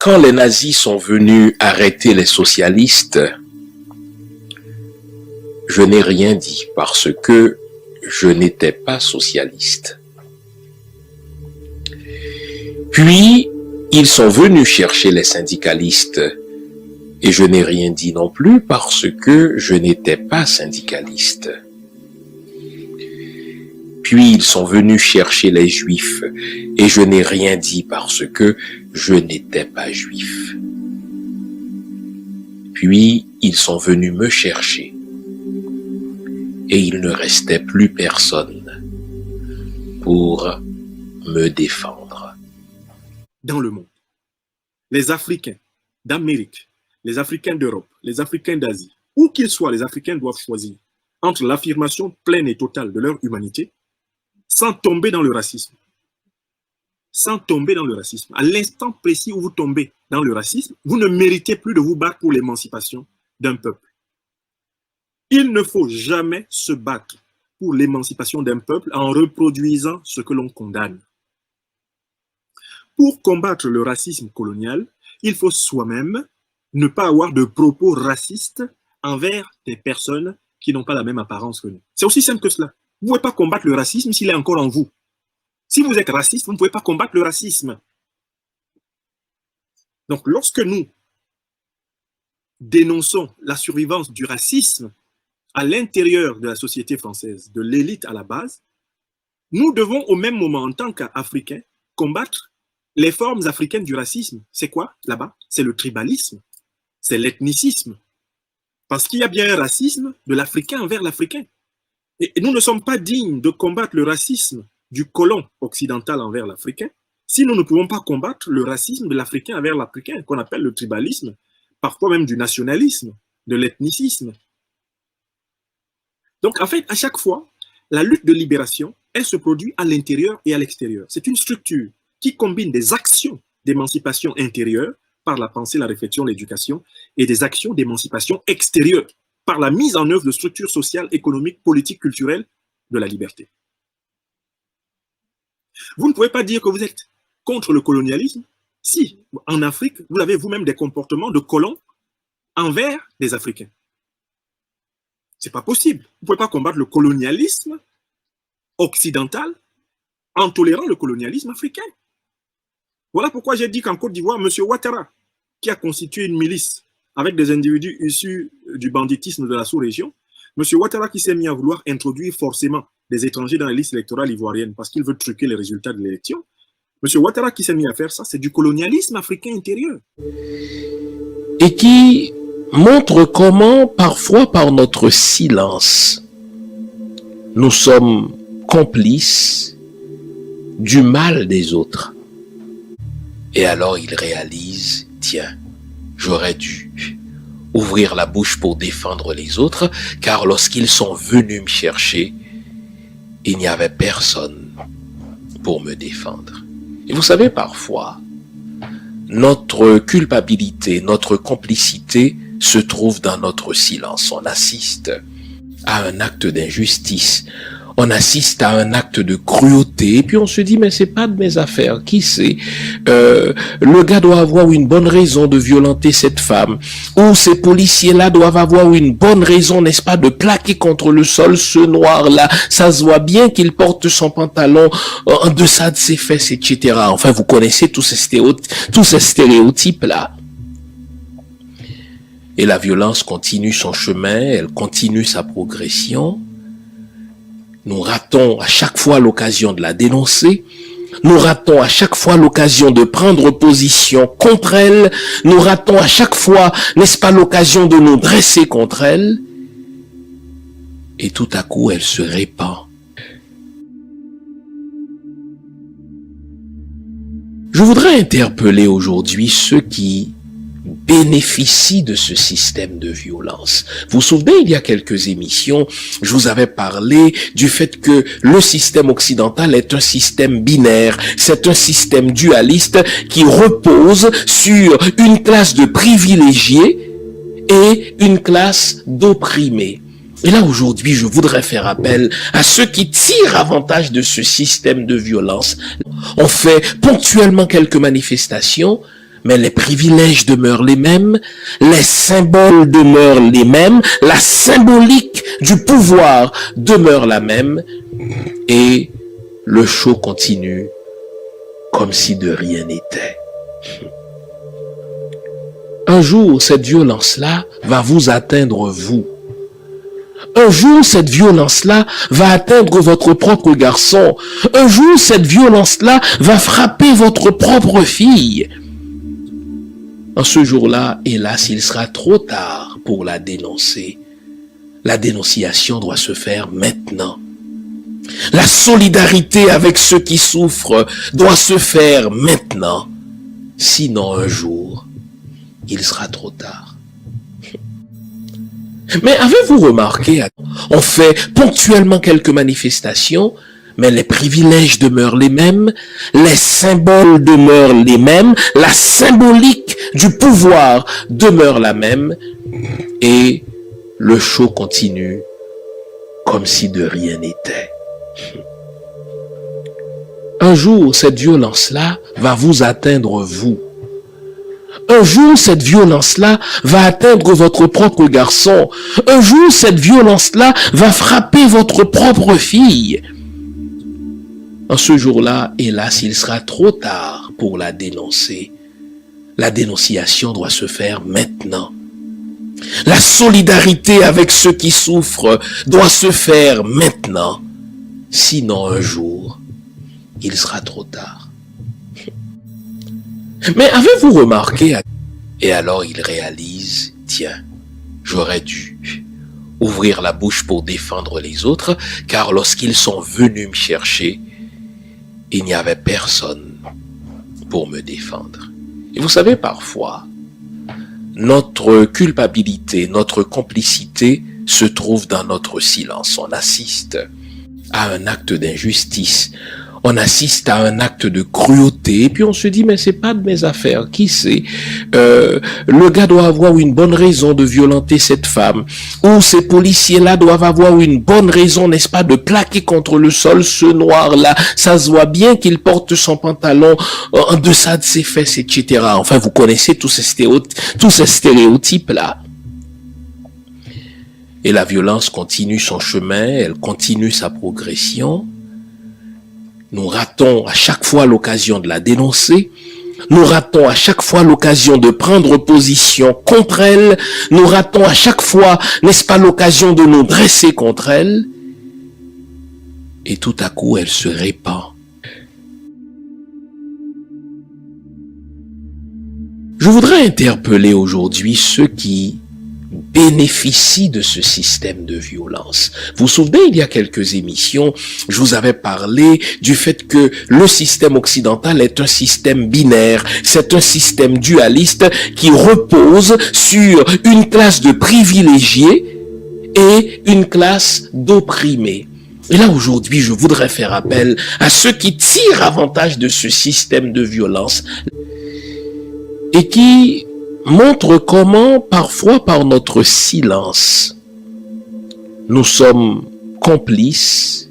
Quand les nazis sont venus arrêter les socialistes, je n'ai rien dit parce que je n'étais pas socialiste. Puis, ils sont venus chercher les syndicalistes et je n'ai rien dit non plus parce que je n'étais pas syndicaliste. Puis, ils sont venus chercher les juifs et je n'ai rien dit parce que je n'étais pas juif. Puis, ils sont venus me chercher et il ne restait plus personne pour me défendre. Dans le monde, les Africains d'Amérique, les Africains d'Europe, les Africains d'Asie, où qu'ils soient, les Africains doivent choisir entre l'affirmation pleine et totale de leur humanité, sans tomber dans le racisme. Sans tomber dans le racisme. À l'instant précis où vous tombez dans le racisme, vous ne méritez plus de vous battre pour l'émancipation d'un peuple. Il ne faut jamais se battre pour l'émancipation d'un peuple en reproduisant ce que l'on condamne. Pour combattre le racisme colonial, il faut soi-même ne pas avoir de propos racistes envers des personnes qui n'ont pas la même apparence que nous. C'est aussi simple que cela. Vous ne pouvez pas combattre le racisme s'il est encore en vous. Si vous êtes raciste, vous ne pouvez pas combattre le racisme. Donc, lorsque nous dénonçons la survivance du racisme à l'intérieur de la société française, de l'élite à la base, nous devons au même moment, en tant qu'Africains, combattre les formes africaines du racisme. C'est quoi là-bas? C'est le tribalisme, c'est l'ethnicisme. Parce qu'il y a bien un racisme de l'Africain envers l'Africain. Et nous ne sommes pas dignes de combattre le racisme du colon occidental envers l'Africain si nous ne pouvons pas combattre le racisme de l'Africain envers l'Africain, qu'on appelle le tribalisme, parfois même du nationalisme, de l'ethnicisme. Donc, en fait, à chaque fois, la lutte de libération, elle se produit à l'intérieur et à l'extérieur. C'est une structure qui combine des actions d'émancipation intérieure par la pensée, la réflexion, l'éducation, et des actions d'émancipation extérieure par la mise en œuvre de structures sociales, économiques, politiques, culturelles de la liberté. Vous ne pouvez pas dire que vous êtes contre le colonialisme si, en Afrique, vous avez vous-même des comportements de colons envers des Africains. C'est pas possible. Vous ne pouvez pas combattre le colonialisme occidental en tolérant le colonialisme africain. Voilà pourquoi j'ai dit qu'en Côte d'Ivoire, M. Ouattara, qui a constitué une milice avec des individus issus du banditisme de la sous-région, M. Ouattara qui s'est mis à vouloir introduire forcément des étrangers dans les listes électorales ivoiriennes parce qu'il veut truquer les résultats de l'élection, M. Ouattara qui s'est mis à faire ça, c'est du colonialisme africain intérieur. Et qui montre comment, parfois par notre silence, nous sommes complices du mal des autres. Et alors il réalise, tiens, j'aurais dû ouvrir la bouche pour défendre les autres, car lorsqu'ils sont venus me chercher, il n'y avait personne pour me défendre. Et vous savez, parfois, notre culpabilité, notre complicité se trouve dans notre silence. On assiste à un acte d'injustice, on assiste à un acte de cruauté, et puis on se dit, mais c'est pas de mes affaires, qui sait, le gars doit avoir une bonne raison de violenter cette femme, ou ces policiers-là doivent avoir une bonne raison, n'est-ce pas, de plaquer contre le sol ce noir-là, ça se voit bien qu'il porte son pantalon en deçà de ses fesses, etc. Enfin, vous connaissez tous ces stéréotypes-là. Et la violence continue son chemin, elle continue sa progression. Nous ratons à chaque fois l'occasion de la dénoncer. Nous ratons à chaque fois l'occasion de prendre position contre elle. Nous ratons à chaque fois, n'est-ce pas, l'occasion de nous dresser contre elle. Et tout à coup, elle se répand. Je voudrais interpeller aujourd'hui ceux qui bénéficient de ce système de violence. Vous vous souvenez, il y a quelques émissions, je vous avais parlé du fait que le système occidental est un système binaire, c'est un système dualiste qui repose sur une classe de privilégiés et une classe d'opprimés. Et là, aujourd'hui, je voudrais faire appel à ceux qui tirent avantage de ce système de violence. On fait ponctuellement quelques manifestations, mais les privilèges demeurent les mêmes, les symboles demeurent les mêmes, la symbolique du pouvoir demeure la même, et le show continue comme si de rien n'était. Un jour, cette violence-là va vous atteindre, vous. Un jour, cette violence-là va atteindre votre propre garçon. Un jour, cette violence-là va frapper votre propre fille. En ce jour-là, hélas, il sera trop tard pour la dénoncer. La dénonciation doit se faire maintenant. La solidarité avec ceux qui souffrent doit se faire maintenant. Sinon, un jour, il sera trop tard. Mais avez-vous remarqué, on fait ponctuellement quelques manifestations, mais les privilèges demeurent les mêmes, les symboles demeurent les mêmes, la symbolique du pouvoir demeure la même, et le show continue comme si de rien n'était. Un jour, cette violence-là va vous atteindre, vous. Un jour, cette violence-là va atteindre votre propre garçon. Un jour, cette violence-là va frapper votre propre fille. En ce jour-là, hélas, il sera trop tard pour la dénoncer. La dénonciation doit se faire maintenant. La solidarité avec ceux qui souffrent doit se faire maintenant. Sinon, un jour, il sera trop tard. Mais avez-vous remarqué, et alors il réalise, tiens, j'aurais dû ouvrir la bouche pour défendre les autres, car lorsqu'ils sont venus me chercher, il n'y avait personne pour me défendre. Et vous savez, parfois, notre culpabilité, notre complicité se trouve dans notre silence. On assiste à un acte d'injustice. On assiste à un acte de cruauté, et puis on se dit, mais c'est pas de mes affaires, qui sait, le gars doit avoir une bonne raison de violenter cette femme, ou ces policiers-là doivent avoir une bonne raison, n'est-ce pas, de plaquer contre le sol ce noir-là, ça se voit bien qu'il porte son pantalon en deçà de ses fesses, etc. Enfin, vous connaissez tous ces stéréotypes-là. Et la violence continue son chemin, elle continue sa progression. Nous ratons à chaque fois l'occasion de la dénoncer. Nous ratons à chaque fois l'occasion de prendre position contre elle. Nous ratons à chaque fois, n'est-ce pas, l'occasion de nous dresser contre elle. Et tout à coup, elle se répand. Je voudrais interpeller aujourd'hui ceux qui bénéficient de ce système de violence. Vous vous souvenez, il y a quelques émissions, je vous avais parlé du fait que le système occidental est un système binaire, c'est un système dualiste qui repose sur une classe de privilégiés et une classe d'opprimés. Et là, aujourd'hui, je voudrais faire appel à ceux qui tirent avantage de ce système de violence et qui montre comment, parfois par notre silence, nous sommes complices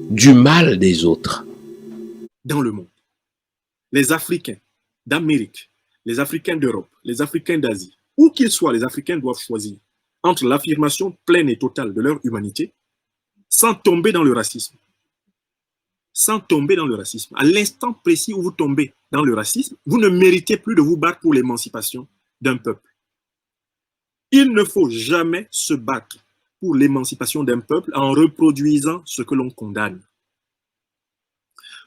du mal des autres. Dans le monde, les Africains d'Amérique, les Africains d'Europe, les Africains d'Asie, où qu'ils soient, les Africains doivent choisir entre l'affirmation pleine et totale de leur humanité, sans tomber dans le racisme. Sans tomber dans le racisme. À l'instant précis où vous tombez dans le racisme, vous ne méritez plus de vous battre pour l'émancipation d'un peuple. Il ne faut jamais se battre pour l'émancipation d'un peuple en reproduisant ce que l'on condamne.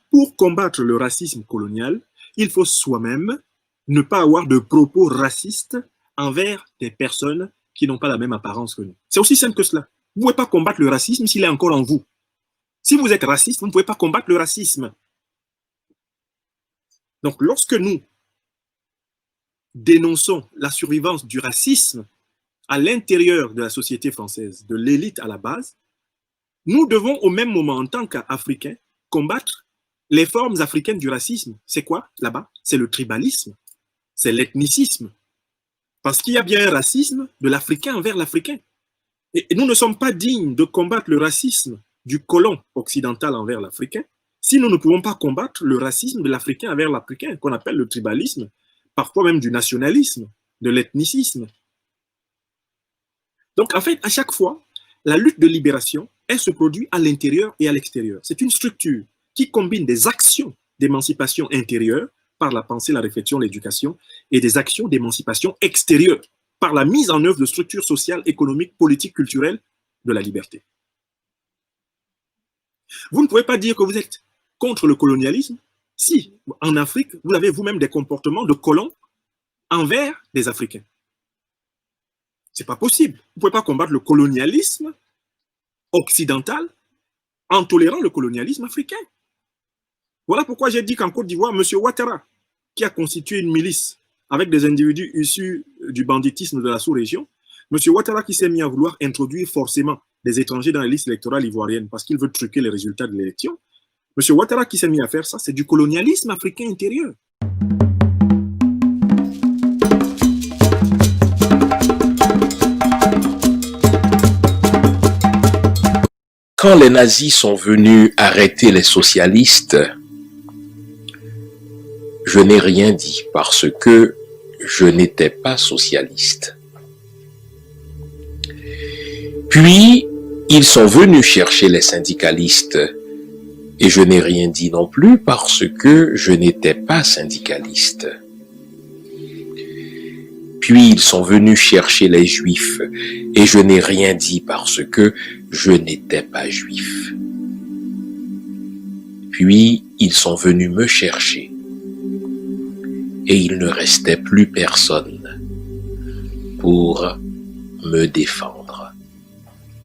Pour combattre le racisme colonial, il faut soi-même ne pas avoir de propos racistes envers des personnes qui n'ont pas la même apparence que nous. C'est aussi simple que cela. Vous ne pouvez pas combattre le racisme s'il est encore en vous. Si vous êtes raciste, vous ne pouvez pas combattre le racisme. Donc, lorsque nous dénonçons la survivance du racisme à l'intérieur de la société française, de l'élite à la base, nous devons au même moment, en tant qu'Africains, combattre les formes africaines du racisme. C'est quoi là-bas? C'est le tribalisme, c'est l'ethnicisme. Parce qu'il y a bien un racisme de l'Africain envers l'Africain. Et nous ne sommes pas dignes de combattre le racisme du colon occidental envers l'Africain si nous ne pouvons pas combattre le racisme de l'Africain envers l'Africain, qu'on appelle le tribalisme, parfois même du nationalisme, de l'ethnicisme. Donc, en fait, à chaque fois, la lutte de libération, elle se produit à l'intérieur et à l'extérieur. C'est une structure qui combine des actions d'émancipation intérieure par la pensée, la réflexion, l'éducation, et des actions d'émancipation extérieure par la mise en œuvre de structures sociales, économiques, politiques, culturelles de la liberté. Vous ne pouvez pas dire que vous êtes contre le colonialisme si, en Afrique, vous avez vous-même des comportements de colons envers les Africains. Ce n'est pas possible. Vous ne pouvez pas combattre le colonialisme occidental en tolérant le colonialisme africain. Voilà pourquoi j'ai dit qu'en Côte d'Ivoire, M. Ouattara, qui a constitué une milice avec des individus issus du banditisme de la sous-région, M. Ouattara qui s'est mis à vouloir introduire forcément des étrangers dans les listes électorales ivoiriennes parce qu'il veut truquer les résultats de l'élection, M. Ouattara qui s'est mis à faire ça, c'est du colonialisme africain intérieur. Quand les nazis sont venus arrêter les socialistes, je n'ai rien dit parce que je n'étais pas socialiste. Puis, ils sont venus chercher les syndicalistes et je n'ai rien dit non plus parce que je n'étais pas syndicaliste. Puis, ils sont venus chercher les juifs et je n'ai rien dit parce que je n'étais pas juif. Puis, ils sont venus me chercher et il ne restait plus personne pour me défendre.